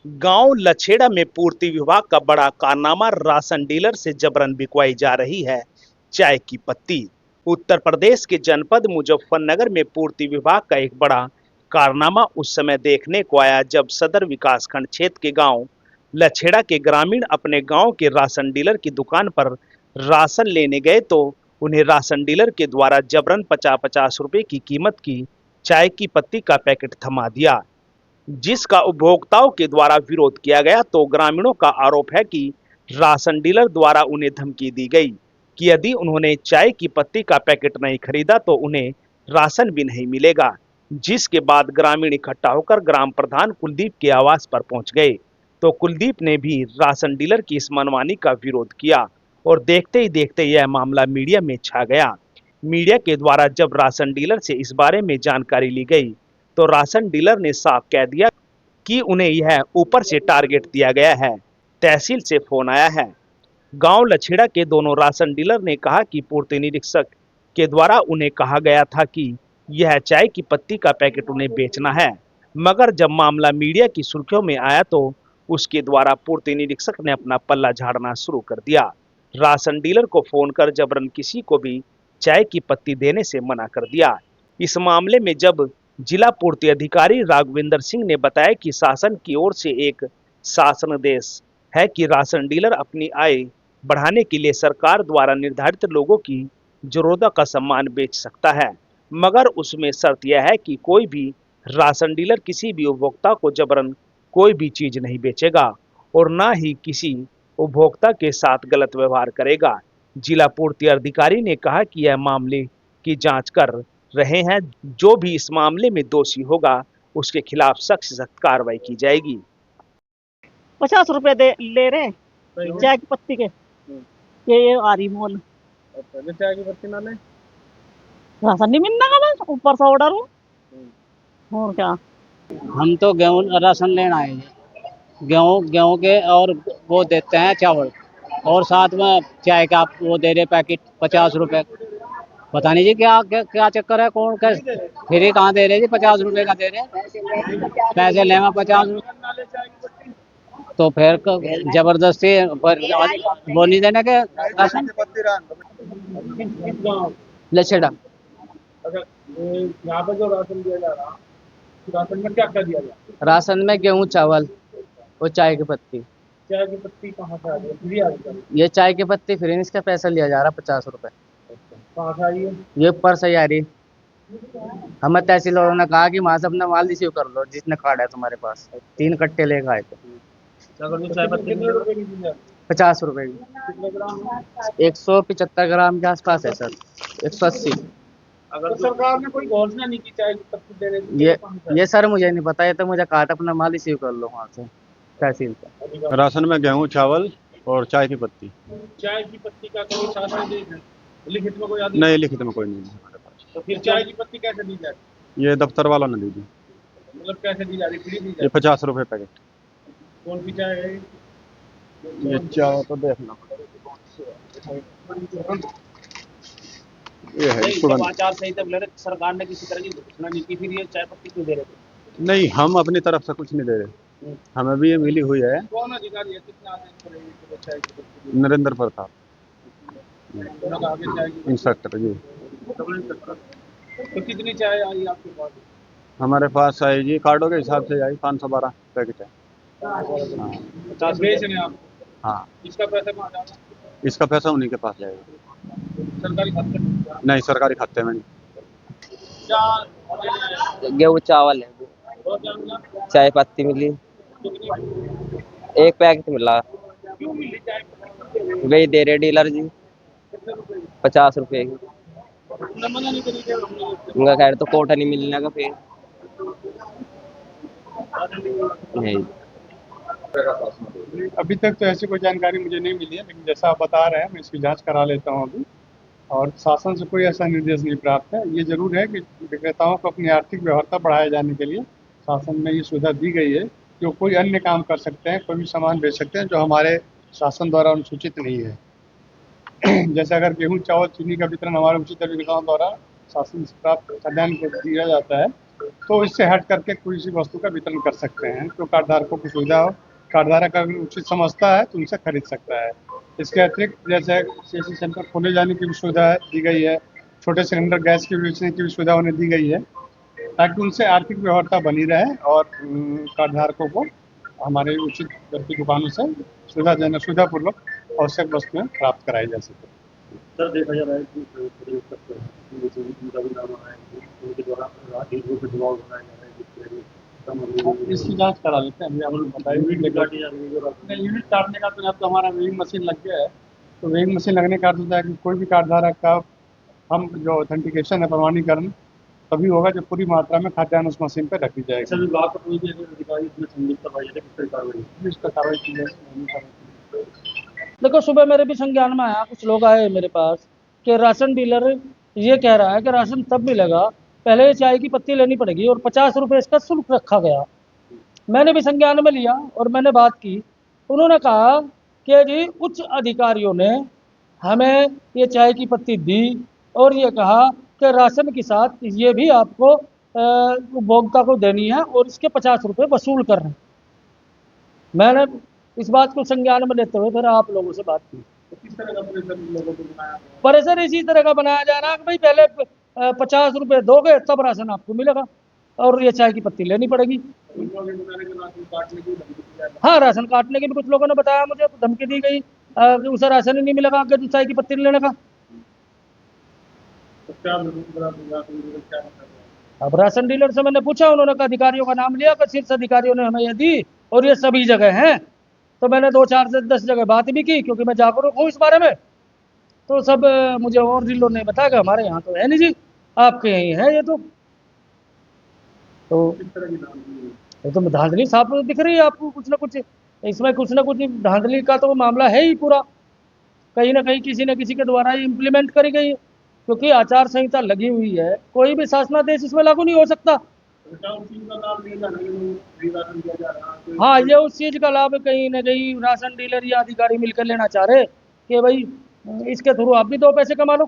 गांव लछेड़ा में पूर्ति विभाग का बड़ा कारनामा, राशन डीलर से जबरन बिकवाई जा रही है चाय की पत्ती। उत्तर प्रदेश के जनपद मुजफ्फरनगर में पूर्ति विभाग का एक बड़ा कारनामा उस समय देखने को आया जब सदर विकासखंड क्षेत्र के गांव लछेड़ा के ग्रामीण अपने गांव के राशन डीलर की दुकान पर राशन लेने गए तो उन्हें राशन डीलर के द्वारा जबरन 50-50 रुपए की कीमत की चाय की पत्ती का पैकेट थमा दिया, जिसका उपभोक्ताओं के द्वारा विरोध किया गया। तो ग्रामीणों का आरोप है कि राशन डीलर द्वारा उन्हें धमकी दी गई कि यदि उन्होंने चाय की पत्ती का पैकेट नहीं खरीदा तो उन्हें राशन भी नहीं मिलेगा, जिसके बाद ग्रामीण इकट्ठा होकर ग्राम प्रधान कुलदीप के आवास पर पहुंच गए। तो कुलदीप ने भी राशन डीलर की इस मनमानी का विरोध किया और देखते ही देखते यह मामला मीडिया में छा गया। मीडिया के द्वारा जब राशन डीलर से इस बारे में जानकारी ली गई तो राशन डीलर ने साफ कह दिया कि उन्हें यह ऊपर से टारगेट दिया गया है, तहसील से फोन आया है। गांव लछेड़ा के दोनों राशन डीलर ने कहा कि पूर्ति निरीक्षक के द्वारा उन्हें कहा गया था कि यह चाय की पत्ती का पैकेट उन्हें बेचना है, मगर जब मामला मीडिया की सुर्खियों में आया तो उसके द्वारा पूर्ति निरीक्षक ने अपना पल्ला झाड़ना शुरू कर दिया। राशन डीलर को फोन कर जबरन किसी को भी चाय की पत्ती देने से मना कर दिया। इस मामले में जब जिला पूर्ति अधिकारी राघवेंद्र सिंह ने बताया कि शासन की ओर से एक शासनादेश है कि राशन डीलर अपनी आय बढ़ाने के लिए सरकार द्वारा निर्धारित लोगों की जरूरतों का सामान बेच सकता है, मगर उसमें शर्त यह है कि कोई भी राशन डीलर किसी भी उपभोक्ता को जबरन कोई भी चीज नहीं बेचेगा और ना ही किसी उपभोक्ता के साथ गलत व्यवहार करेगा। जिला पूर्ति अधिकारी ने कहा कि यह मामले की जांच कर रहे हैं, जो भी इस मामले में दोषी होगा उसके खिलाफ सख्त से सख्त कार्रवाई की जाएगी। 50 रुपए दे ले रहे चाय की पत्ती के। ये आ रही मोल। अच्छा, जो चाय की पत्ती ना ले। राशन नहीं मिलना का बस ऊपर से ऑर्डर हो और क्या। हम तो गेहूं राशन लेना है जी। गेहूं गेहूं के और वो देते हैं चावल और साथ में चाय का वो दे रहे पैकेट 50 रुपए। पता नहीं जी क्या क्या, क्या चक्कर है, कौन कैसे फ्री कहाँ दे रहे जी, 50 रुपए का दे रहे, पैसे लेवा 50। तो फिर जबरदस्ती पर वो नहीं देने के राशन। लछेड़ा। अच्छा, यहाँ पे जो राशन दिया जा रहा, राशन में क्या क्या दिया जा रहा? राशन में गेहूं चावल और चाय की पत्ती। चाय की पत्ती कहाँ से आ रही है? फ्री आ रही है? ये चाय की पत्ती फ्री, इसका पैसा लिया जा रहा 50 रुपए। कहाँ से आई है? ये ऊपर से आ रही। हमें तहसील वालों ने कहा कि वहां से अपना माल रिसीव कर लो जितने कार्ड है तुम्हारे पास। 3 कट्टे लेकर आए थे। अगर जो चाय पत्ती कितने रुपए की दी जा रही 50 रुपए की। है? कितने ग्राम है? 175 ग्राम के आसपास है सर। 180। अगर तो सरकार ने कोई घोषणा नहीं की चाय की पत्ती देने की, ये तो कहाँ से ये सर मुझे नहीं पता, ये तो मुझे कहा था अपना माल रिसीव कर लो वहां से तहसील से। अधिकार? राशन में गेहूं चावल और चाय की पत्ती। चाय की पत्ती का कोई शासन देश है लिखित में कोई आदेश? नहीं, लिखित में कोई नहीं है हमारे पास। तो फिर चाय की पत्ती कैसे दी जा रही ये दफ्तर वालों ने दी थी। है? मतलब कैसे दी जा रही, फ्री दी जा ये रही 50 रुपए पैकेट। कौन सी चाय है? ये चाय तो देखना, ये है नहीं, जब सुगंध। आचार संहिता ले रहे सरकार ने किसी तरह की घोषणा नहीं की, फिर ये चाय पत्ती क्यों दे रहे थे? नहीं, हम अपनी तरफ से कुछ नहीं दे रहे, हमें भी ये मिली हुई है। कौन अधिकारी है, कितना आदेश करेंगे कि वो चाय की पत्ती दी? नरेंद्र प्रताप उन्होंने कहा कि चाय की इंस्पेक्टर जी। तो कितनी चाय आई आपके पास? हमारे पास आई जी, कार्डों के हिसाब से आई 512 पैकेट है। पचास बेच रहे हैं आप? हाँ, इसका पैसा कहाँ जा रहा है? इसका पैसा उन्हीं के पास जाएगा। सरकारी खाते में? नहीं, सरकारी खाते में नहीं। क्या गेहूं चावल है, बहुत ज्यादा? चाय पत्ती मिली, कितनी? एक पैकेट मिला। क्यों मिली चाय पत्ती? वही दे रहे डीलर जी, कितने रुपए की? 50 रुपए की। उन्होंने मना नहीं करी थे हमने? उनका कह रहे तो कोटा नहीं मिलने का फिर नहीं। अभी तक तो ऐसी कोई जानकारी मुझे नहीं मिली है, लेकिन जैसा आप बता रहे हैं मैं इसकी जांच करा लेता हूं अभी। और शासन से कोई ऐसा निर्देश नहीं प्राप्त है। ये जरूर है कि विक्रेताओं को अपनी आर्थिक व्यवहार्यता बढ़ाए जाने के लिए शासन में ये सुविधा दी गई है, जो कोई अन्य काम कर सकते हैं, कोई भी सामान बेच सकते हैं जो हमारे शासन द्वारा अनुसूचित नहीं है। जैसे अगर गेहूं चावल चीनी का वितरण हमारे उचित विक्रेताओं द्वारा शासन से प्राप्त खाद्यान्न को दिया जाता है, तो इससे हट करके कोई सी वस्तु का वितरण कर सकते हैं, तो कार्डधारकों को सुविधा हो। कार्डधारक अगर उचित समझता है तो उनसे खरीद सकता है। इसके अतिरिक्त जैसे सीएससी सेंटर खोले जाने की भी सुविधा दी गई है, छोटे सिलेंडर गैस के बेचने की भी सुविधा उन्हें दी गई है, ताकि उनसे आर्थिक व्यवहार्यता बनी रहे और कार्डधारकों को हमारे उचित दर की दुकानों से सुविधापूर्वक आवश्यक वस्तुएं प्राप्त कराई जा सके। सर देखा जा रहा है कि प्रदेश तक उनका भी नाम आ रहा है, उनके द्वारा राहगीरों पे दबाव बनाया जा रहा है, जिसकी वजह से कम हो रही है। इसकी जांच करा लेते हैं। अभी आपको बताइए यूनिट काटी जा रही है जो राशन नहीं, यूनिट काटने का तो अब तो हमारा वेइंग मशीन लग गया है, तो वेइंग मशीन लगने का अर्थ होता है कि कोई भी कार्डधारक का हम जो ऑथेंटिकेशन है, प्रमाणीकरण तभी होगा जब पूरी मात्रा में खाद्यान्न उस मशीन पर रखी जाएगी। सर विभाग का कोई भी अगर अधिकारी इसमें संलिप्त पाया जाए, किस तरह कार्रवाई इस पर कार्रवाई की जाए। देखो, सुबह मेरे भी संज्ञान में आया, कुछ लोग आए मेरे पास कि राशन डीलर ये कह रहा है कि राशन तब मिलेगा, पहले चाय की पत्ती लेनी पड़ेगी और 50 रुपये इसका शुल्क रखा गया। मैंने भी संज्ञान में लिया और मैंने बात की। उन्होंने कहा कि जी उच्च अधिकारियों ने हमें ये चाय की पत्ती दी और ये कहा कि राशन के साथ ये भी आपको उपभोक्ता को देनी है और इसके 50 रुपये वसूल कर रहे हैं। मैंने इस बात को संज्ञान में लेते हुए फिर आप लोगों से बात की। किस तरह का प्रेशर लोगों को बनाया? प्रेशर इसी तरह का बनाया जा रहा है कि भाई पहले 50 रुपये दोगे तब राशन आपको मिलेगा और ये चाय की पत्ती लेनी पड़ेगी। हाँ, राशन काटने की भी कुछ लोगों ने बताया मुझे, धमकी दी गई कि उसे राशन ही नहीं मिलेगा आगे तो चाय की पत्ती लेने का। अब राशन डीलर से मैंने पूछा, उन्होंने कहा अधिकारियों का नाम लिया कि शीर्ष अधिकारियों ने हमें ये दी और ये सभी जगह हैं। तो मैंने 2-4 से 10 जगह बात भी की, क्योंकि मैं जागरूक हूँ इस बारे में। तो सब मुझे और डीलरों ने बताया कि हमारे यहाँ तो है नहीं जी, आपके यहीं है ये। तो ये तो धांधली साफ दिख रही है आपको, कुछ ना कुछ इसमें कुछ ना कुछ धांधली का तो मामला है ही पूरा। कहीं ना कहीं किसी न किसी के द्वारा ही इम्प्लीमेंट करी गई है, क्योंकि आचार संहिता लगी हुई है, कोई भी शासनादेश इसमें लागू नहीं हो सकता। हाँ, ये उस चीज का लाभ कहीं ना कहीं राशन डीलर या अधिकारी मिलकर लेना चाह रहे कि भाई इसके थ्रू आप भी 2 पैसे कमा लो।